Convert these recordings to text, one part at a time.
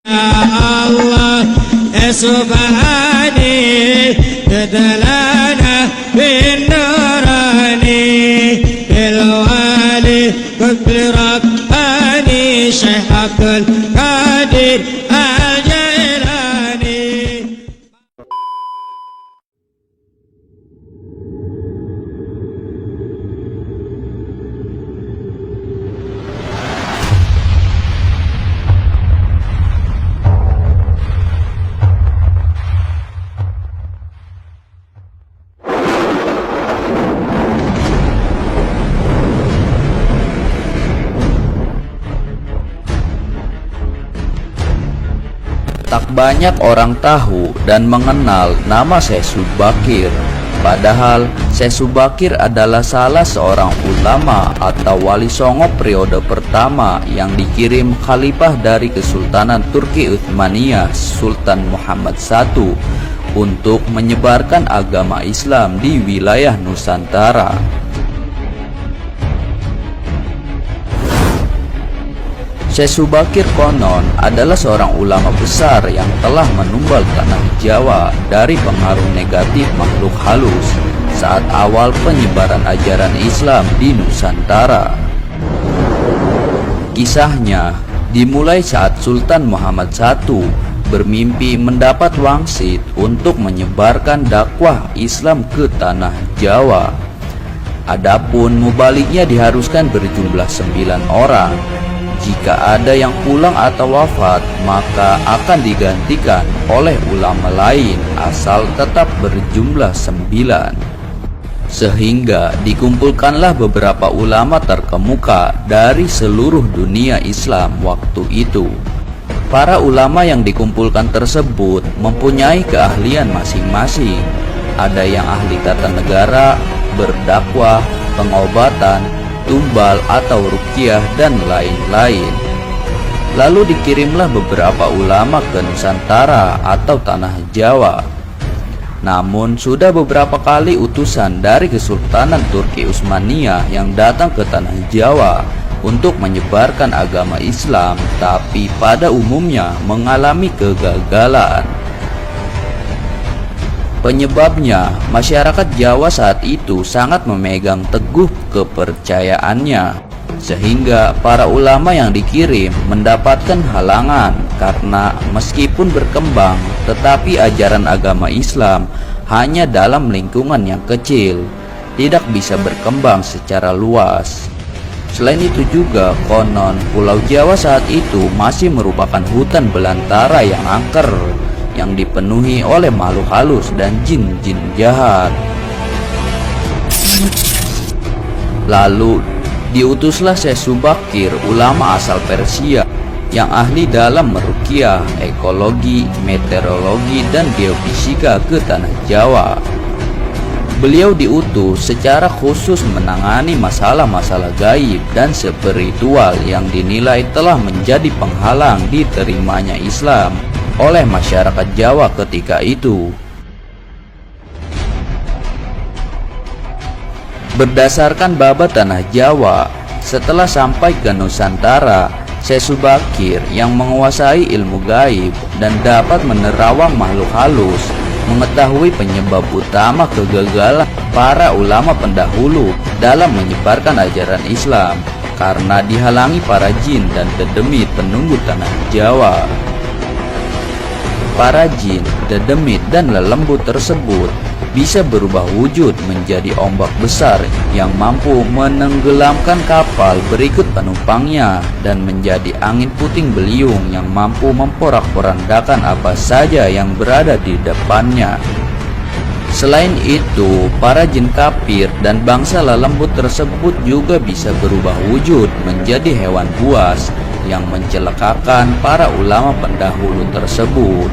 Allah subhani tadlana bin nurani bil wali qadri rabbani Syekhul Qadir Al-Jailani. Tak banyak orang tahu dan mengenal nama Syekh Subakir. Padahal Syekh Subakir adalah salah seorang ulama atau wali songo periode pertama yang dikirim khalifah dari Kesultanan Turki Utsmaniyah Sultan Muhammad I untuk menyebarkan agama Islam di wilayah Nusantara. Syekh Subakir konon adalah seorang ulama besar yang telah menumbal tanah Jawa dari pengaruh negatif makhluk halus saat awal penyebaran ajaran Islam di Nusantara. Kisahnya dimulai saat Sultan Muhammad I bermimpi mendapat wangsit untuk menyebarkan dakwah Islam ke tanah Jawa. Adapun mubaliknya diharuskan berjumlah 9 orang. Jika ada yang pulang atau wafat, maka akan digantikan oleh ulama lain asal tetap berjumlah 9. Sehingga dikumpulkanlah beberapa ulama terkemuka dari seluruh dunia Islam waktu itu. Para ulama yang dikumpulkan tersebut mempunyai keahlian masing-masing. Ada yang ahli tata negara, berdakwah, pengobatan, tumbal atau ruqyah dan lain-lain. Lalu dikirimlah beberapa ulama ke Nusantara atau tanah Jawa. Namun sudah beberapa kali utusan dari Kesultanan Turki Utsmaniyah yang datang ke tanah Jawa untuk menyebarkan agama Islam, tapi pada umumnya mengalami kegagalan. Penyebabnya, masyarakat Jawa saat itu sangat memegang teguh kepercayaannya, sehingga para ulama yang dikirim mendapatkan halangan karena meskipun berkembang, tetapi ajaran agama Islam hanya dalam lingkungan yang kecil, tidak bisa berkembang secara luas. Selain itu juga, konon Pulau Jawa saat itu masih merupakan hutan belantara yang angker, yang dipenuhi oleh makhluk halus dan jin-jin jahat. Lalu diutuslah Syekh Subakir, ulama asal Persia yang ahli dalam meruqyah, ekologi, meteorologi, dan geofisika ke tanah Jawa. Beliau diutus secara khusus menangani masalah-masalah gaib dan spiritual yang dinilai telah menjadi penghalang diterimanya Islam oleh masyarakat Jawa ketika itu. Berdasarkan babat tanah Jawa, setelah sampai ke Nusantara, Syekh Subakir yang menguasai ilmu gaib dan dapat menerawang makhluk halus mengetahui penyebab utama kegagalan para ulama pendahulu dalam menyebarkan ajaran Islam karena dihalangi para jin dan dedemit penunggu tanah Jawa. Para jin, dedemit, dan lelembut tersebut bisa berubah wujud menjadi ombak besar yang mampu menenggelamkan kapal berikut penumpangnya dan menjadi angin puting beliung yang mampu memporak-porandakan apa saja yang berada di depannya. Selain itu, para jin kafir dan bangsa lelembut tersebut juga bisa berubah wujud menjadi hewan buas yang mencelakakan para ulama pendahulu tersebut.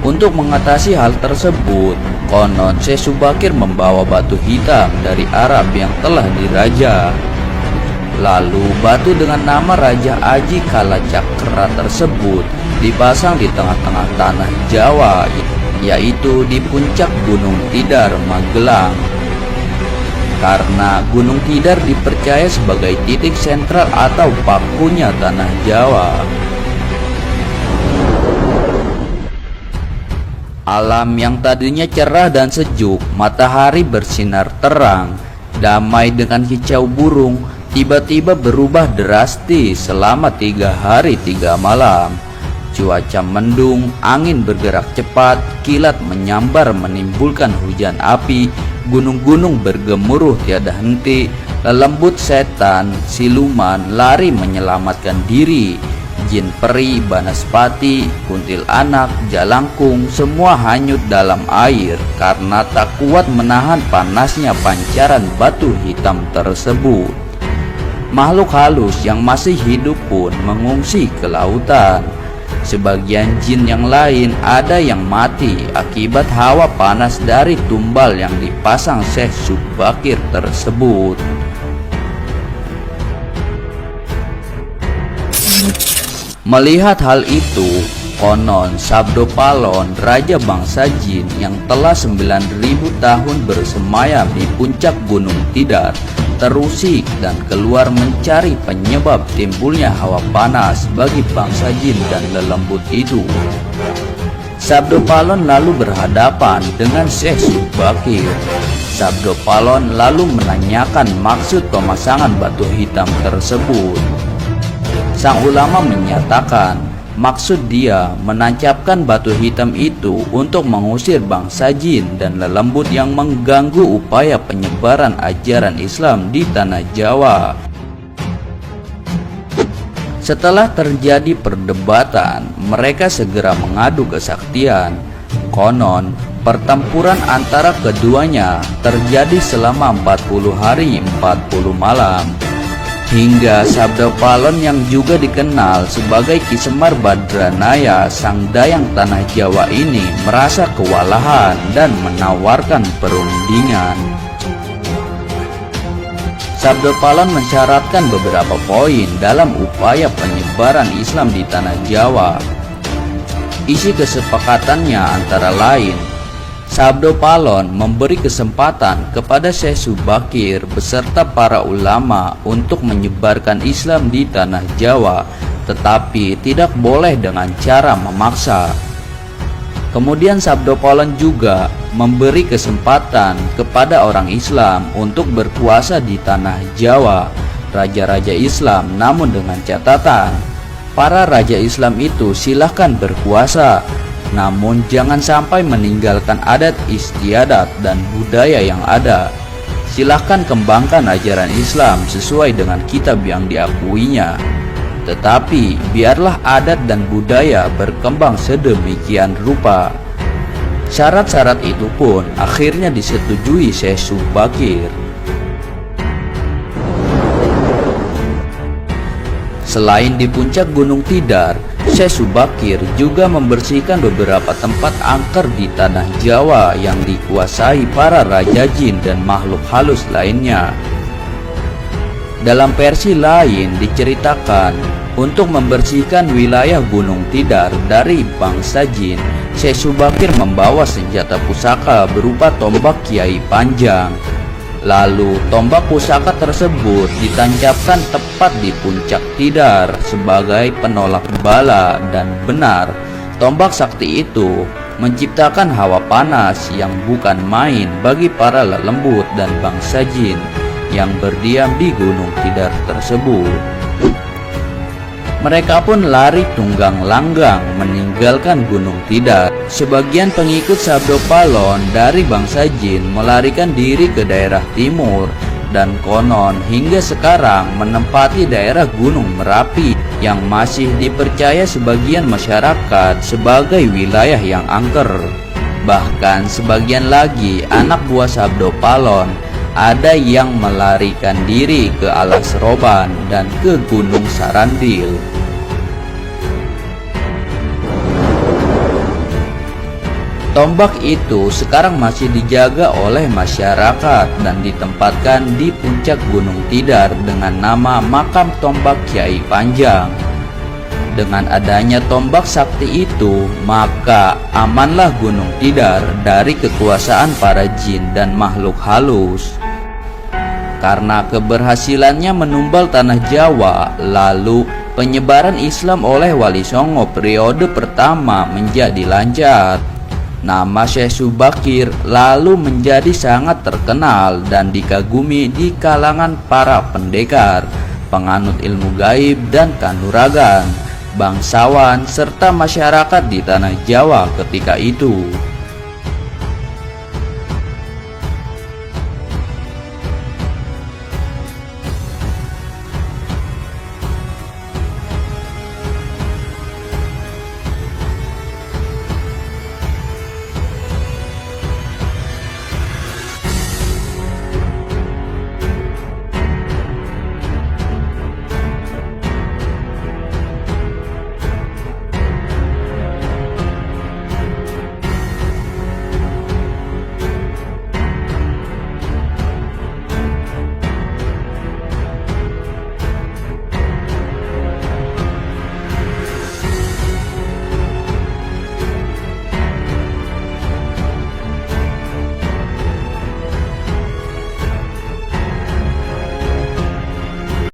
Untuk mengatasi hal tersebut, konon Syekh Subakir membawa batu hitam dari Arab yang telah dirajah. Lalu batu dengan nama Raja Aji Kalacakra tersebut dipasang di tengah-tengah tanah Jawa, yaitu di puncak Gunung Tidar, Magelang. Karena Gunung Tidar dipercaya sebagai titik sentral atau pakunya tanah Jawa. Alam yang tadinya cerah dan sejuk, matahari bersinar terang, damai dengan kicau burung, tiba-tiba berubah drastis selama 3 hari 3 malam. Cuaca mendung, angin bergerak cepat, kilat menyambar menimbulkan hujan api, gunung-gunung bergemuruh tiada henti, lelembut setan, siluman lari menyelamatkan diri. Jin peri, banaspati, kuntilanak, jalangkung semua hanyut dalam air karena tak kuat menahan panasnya pancaran batu hitam tersebut. Makhluk halus yang masih hidup pun mengungsi ke lautan. Sebagian jin yang lain ada yang mati akibat hawa panas dari tumbal yang dipasang Syekh Subakir tersebut. Melihat hal itu, konon Sabdopalon, raja bangsa jin yang telah 9.000 tahun bersemayam di puncak Gunung Tidar, terusik dan keluar mencari penyebab timbulnya hawa panas bagi bangsa jin dan lelembut itu. Sabdopalon lalu berhadapan dengan Syekh Subakir. Sabdopalon lalu menanyakan maksud pemasangan batu hitam tersebut. Sang ulama menyatakan maksud dia menancapkan batu hitam itu untuk mengusir bangsa jin dan lelembut yang mengganggu upaya penyebaran ajaran Islam di tanah Jawa. Setelah terjadi perdebatan, mereka segera mengadu kesaktian. Konon, pertempuran antara keduanya terjadi selama 40 hari 40 malam. Hingga Sabdopalon yang juga dikenal sebagai Ki Semar Badranaya, sang dayang tanah Jawa ini merasa kewalahan dan menawarkan perundingan. Sabdopalon mensyaratkan beberapa poin dalam upaya penyebaran Islam di tanah Jawa. Isi kesepakatannya antara lain, Sabdopalon memberi kesempatan kepada Syekh Subakir beserta para ulama untuk menyebarkan Islam di tanah Jawa, tetapi tidak boleh dengan cara memaksa. Kemudian Sabdopalon juga memberi kesempatan kepada orang Islam untuk berkuasa di tanah Jawa, raja-raja Islam, namun dengan catatan, para raja Islam itu silahkan berkuasa, namun jangan sampai meninggalkan adat istiadat dan budaya yang ada. Silahkan kembangkan ajaran Islam sesuai dengan kitab yang diakuinya, tetapi biarlah adat dan budaya berkembang sedemikian rupa. Syarat-syarat itu pun akhirnya disetujui Syekh Subakir. Selain di puncak Gunung Tidar, Syekh Subakir juga membersihkan beberapa tempat angker di tanah Jawa yang dikuasai para raja jin dan makhluk halus lainnya. Dalam versi lain diceritakan, untuk membersihkan wilayah Gunung Tidar dari bangsa jin, Syekh Subakir membawa senjata pusaka berupa tombak Kiai Panjang. Lalu tombak pusaka tersebut ditancapkan tepat di puncak Tidar sebagai penolak bala, dan benar, tombak sakti itu menciptakan hawa panas yang bukan main bagi para lelembut dan bangsa jin yang berdiam di Gunung Tidar tersebut. Mereka pun lari tunggang langgang meninggalkan Gunung Tidar. Sebagian pengikut Sabdopalon dari bangsa jin melarikan diri ke daerah timur, dan konon hingga sekarang menempati daerah Gunung Merapi yang masih dipercaya sebagian masyarakat sebagai wilayah yang angker. Bahkan sebagian lagi anak buah Sabdopalon ada yang melarikan diri ke Alas Roban dan ke Gunung Sarandil. Tombak itu sekarang masih dijaga oleh masyarakat dan ditempatkan di puncak Gunung Tidar dengan nama Makam Tombak Kiai Panjang. Dengan adanya tombak sakti itu, maka amanlah Gunung Tidar dari kekuasaan para jin dan makhluk halus. Karena keberhasilannya menumbal tanah Jawa, lalu penyebaran Islam oleh Wali Songo periode pertama menjadi lancar. Nama Syekh Subakir lalu menjadi sangat terkenal dan dikagumi di kalangan para pendekar, penganut ilmu gaib dan kanuragan, bangsawan serta masyarakat di tanah Jawa ketika itu.